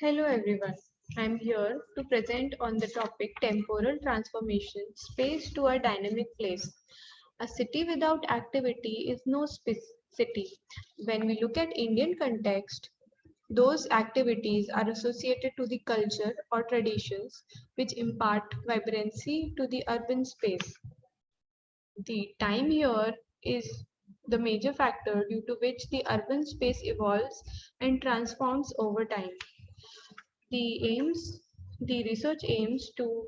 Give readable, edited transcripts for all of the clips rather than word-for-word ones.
Hello everyone. I'm here to present on the topic temporal transformation, space to a dynamic place. A city without activity is no city. When we look at Indian context, those activities are associated to the culture or traditions which impart vibrancy to the urban space. The time here is the major factor due to which the urban space evolves and transforms over time. The aims, the research aims to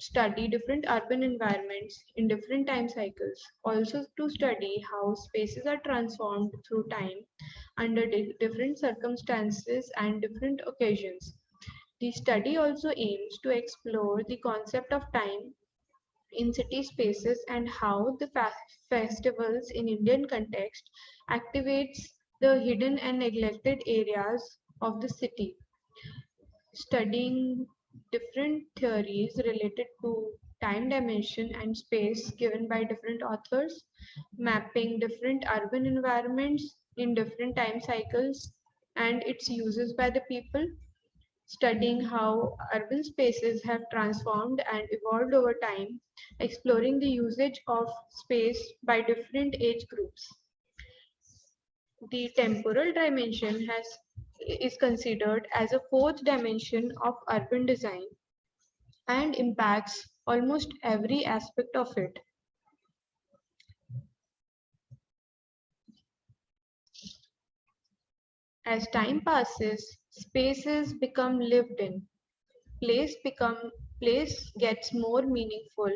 study different urban environments in different time cycles, also to study how spaces are transformed through time under different circumstances and different occasions. The study also aims to explore the concept of time in city spaces and how the festivals in Indian context activates the hidden and neglected areas of the city. Studying different theories related to time dimension and space given by different authors, mapping different urban environments in different time cycles and its uses by the people, studying how urban spaces have transformed and evolved over time, exploring the usage of space by different age groups. The temporal dimension is considered as a fourth dimension of urban design and impacts almost every aspect of it. As time passes, spaces become lived in. Place gets more meaningful.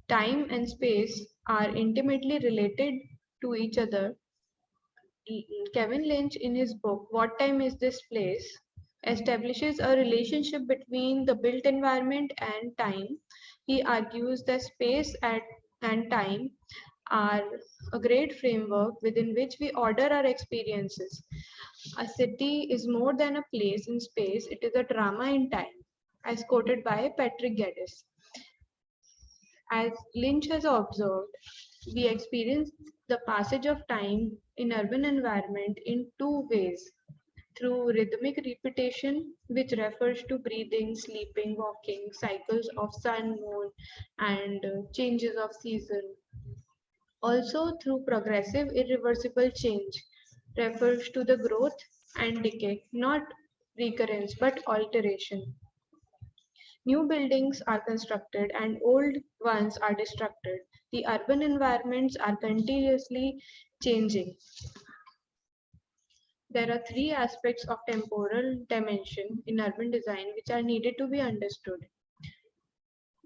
Time and space are intimately related to each other. Kevin Lynch, in his book What Time Is This Place, establishes a relationship between the built environment and time. He argues that and time are a great framework within which we order our experiences. A city is more than a place in space, it is a drama in time, as quoted by Patrick Geddes. As Lynch has observed, we experience the passage of time in urban environment in two ways. Through rhythmic repetition, which refers to breathing, sleeping, walking, cycles of sun, moon, and changes of season. Also through progressive irreversible change, refers to the growth and decay, not recurrence but alteration. New buildings are constructed and old ones are destructed. The urban environments are continuously changing. There are three aspects of temporal dimension in urban design which are needed to be understood.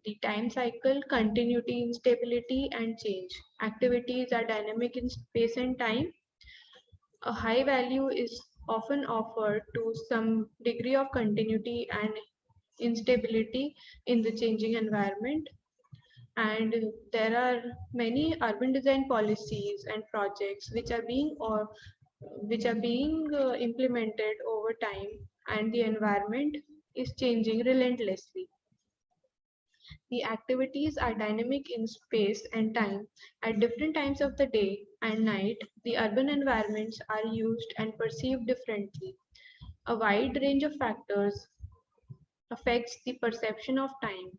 The time cycle, continuity, instability, and change. Activities are dynamic in space and time. A high value is often offered to some degree of continuity and instability in the changing environment. And there are many urban design policies and projects which are being implemented over time, and the environment is changing relentlessly. The activities are dynamic in space and time. At different times of the day and night, the urban environments are used and perceived differently. A wide range of factors affects the perception of time.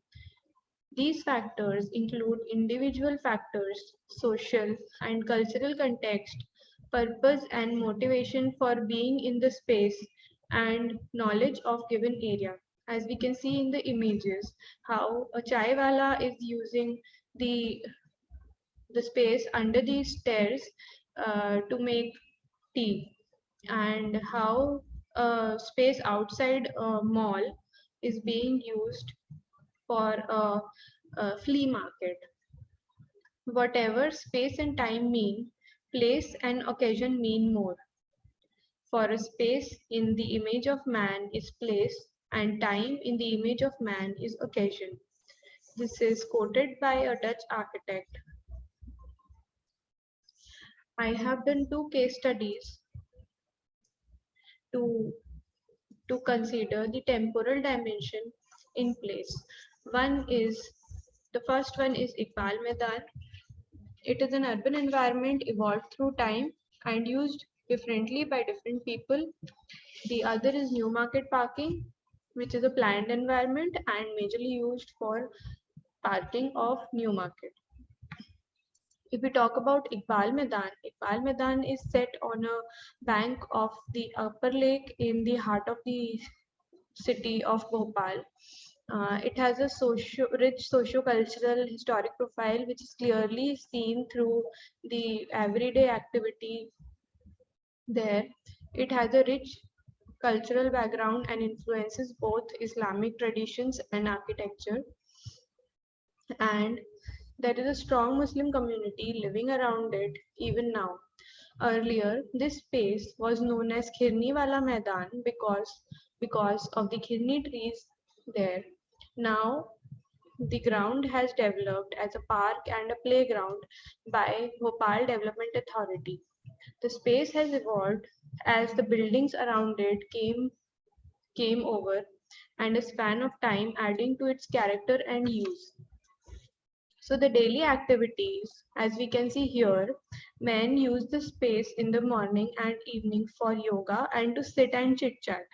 These factors include individual factors, social and cultural context, purpose and motivation for being in the space, and knowledge of given area. As we can see in the images, how a chai wala is using the, the space under these stairs to make tea, and how a space outside a mall is being used for a flea market. Whatever space and time mean, place and occasion mean more. For a space in the image of man is place, and time in the image of man is occasion. This is quoted by a Dutch architect. I have done two case studies to, to consider the temporal dimension in place. The first one is Iqbal Maidan. It is an urban environment evolved through time and used differently by different people. The other is new market parking, which is a planned environment and majorly used for parking of new market. If we talk about Iqbal Maidan is set on a bank of the upper lake in the heart of the city of Bhopal. It has a rich socio-cultural historic profile, which is clearly seen through the everyday activity there. It has a rich cultural background and influences both Islamic traditions and architecture. And there is a strong Muslim community living around it even now. Earlier, this space was known as Khirni Wala Maidan because of the khirni trees there. Now, the ground has developed as a park and a playground by Bhopal Development Authority. The space has evolved as the buildings around it came over and a span of time adding to its character and use. So the daily activities, as we can see here, men use the space in the morning and evening for yoga and to sit and chit chat.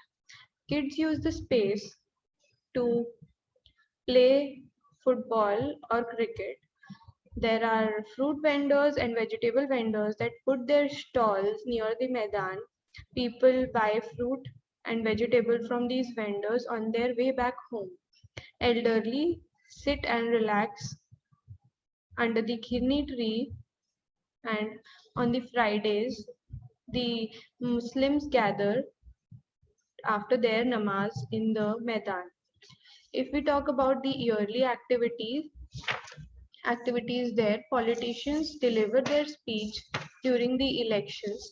Kids use the space to play football or cricket. There are fruit vendors and vegetable vendors that put their stalls near the Maidan. People buy fruit and vegetable from these vendors on their way back home. Elderly sit and relax under the khirni tree, and on the Fridays, the Muslims gather after their namaz in the Maidan. If we talk about the yearly activities there, politicians deliver their speech during the elections.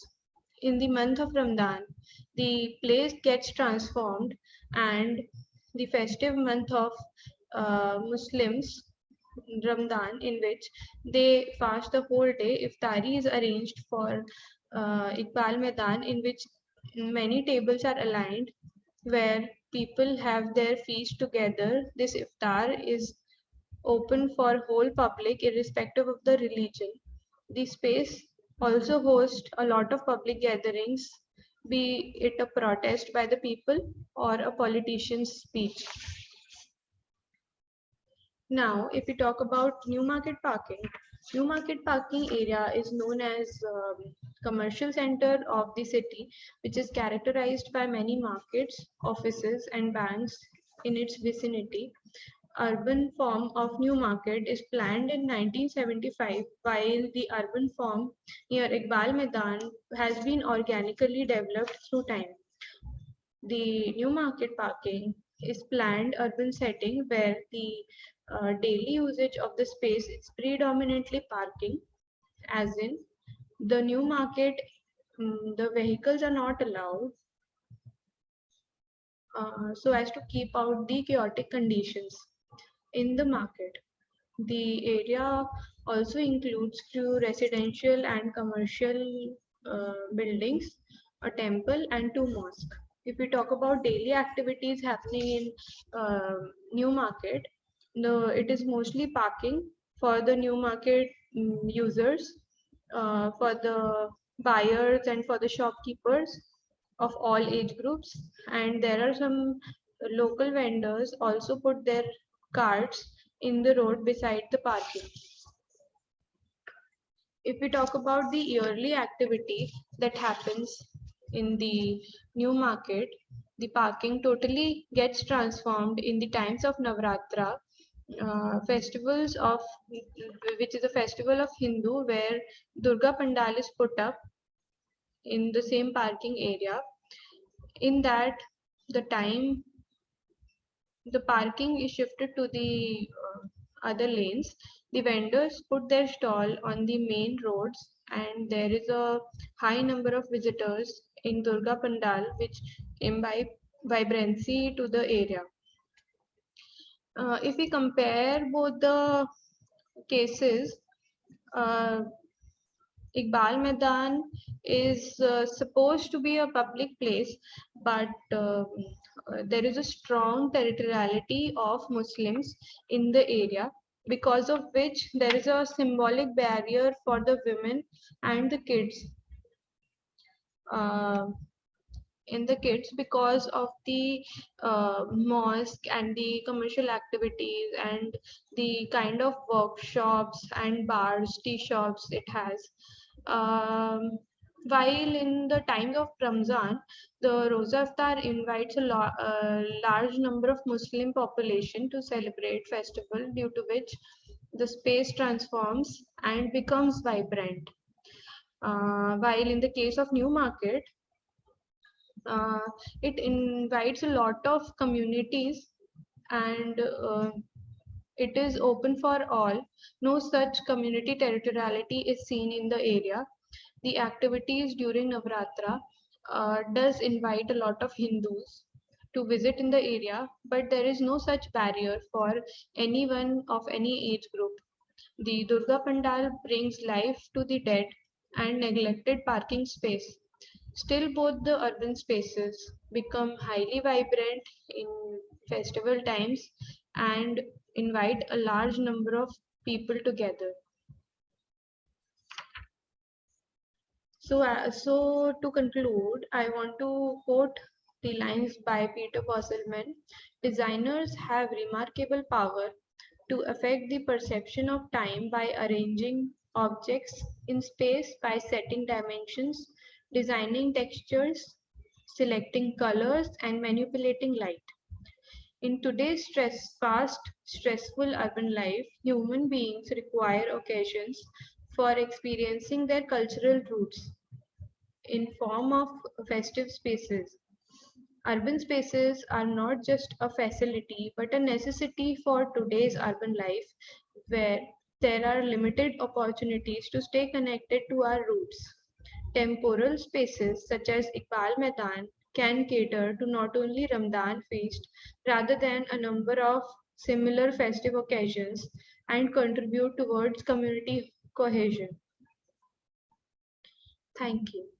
In the month of Ramadan, the place gets transformed, and the festive month of Muslims, Ramadan, in which they fast the whole day. Iftari is arranged for Iqbal Maidan, in which many tables are aligned where people have their feast together. This iftar is open for whole public irrespective of the religion. The space also hosts a lot of public gatherings, be it a protest by the people or a politician's speech. Now, if we talk about New Market parking area is known as commercial center of the city, which is characterized by many markets, offices, and banks in its vicinity. Urban form of New Market is planned in 1975, while the urban form near Iqbal Maidan has been organically developed through time. The New Market parking is planned urban setting where the daily usage of the space is predominantly parking, as in the New Market, the vehicles are not allowed so as to keep out the chaotic conditions in the market. The area also includes few residential and commercial buildings, a temple, and two mosques. If we talk about daily activities happening in New Market, it is mostly parking for the New Market users, for the buyers, and for the shopkeepers of all age groups. And there are some local vendors also put their carts in the road beside the parking. If we talk about the yearly activity that happens in the New Market, the parking totally gets transformed in the times of Navratra, festivals of which is a festival of Hindu, where Durga Pandal is put up in the same parking area. In that, the time the parking is shifted to the other lanes. The vendors put their stall on the main roads, and there is a high number of visitors in Durga Pandal, which imbibe vibrancy to the area. If we compare both the cases, uh, Iqbal Maidan is supposed to be a public place, but there is a strong territoriality of Muslims in the area, because of which there is a symbolic barrier for the women and the kids. in the kids because of the mosque and the commercial activities and the kind of workshops and bars, tea shops it has. While in the times of Ramzan, the Roza Iftar invites a large number of Muslim population to celebrate festival, due to which the space transforms and becomes vibrant. While in the case of New Market, uh, it invites a lot of communities and it is open for all. No such community territoriality is seen in the area. The activities during Navratra does invite a lot of Hindus to visit in the area, but there is no such barrier for anyone of any age group. The Durga Pandal brings life to the dead and neglected parking space. Still, both the urban spaces become highly vibrant in festival times and invite a large number of people together. So to conclude, I want to quote the lines by Peter Bosselman. Designers have remarkable power to affect the perception of time by arranging objects in space, by setting dimensions, designing textures, selecting colors, and manipulating light. In today's fast, stressful urban life, human beings require occasions for experiencing their cultural roots in form of festive spaces. Urban spaces are not just a facility but a necessity for today's urban life, where there are limited opportunities to stay connected to our roots. Temporal spaces such as Iqbal Maidan can cater to not only Ramadan feast rather than a number of similar festive occasions and contribute towards community cohesion. Thank you.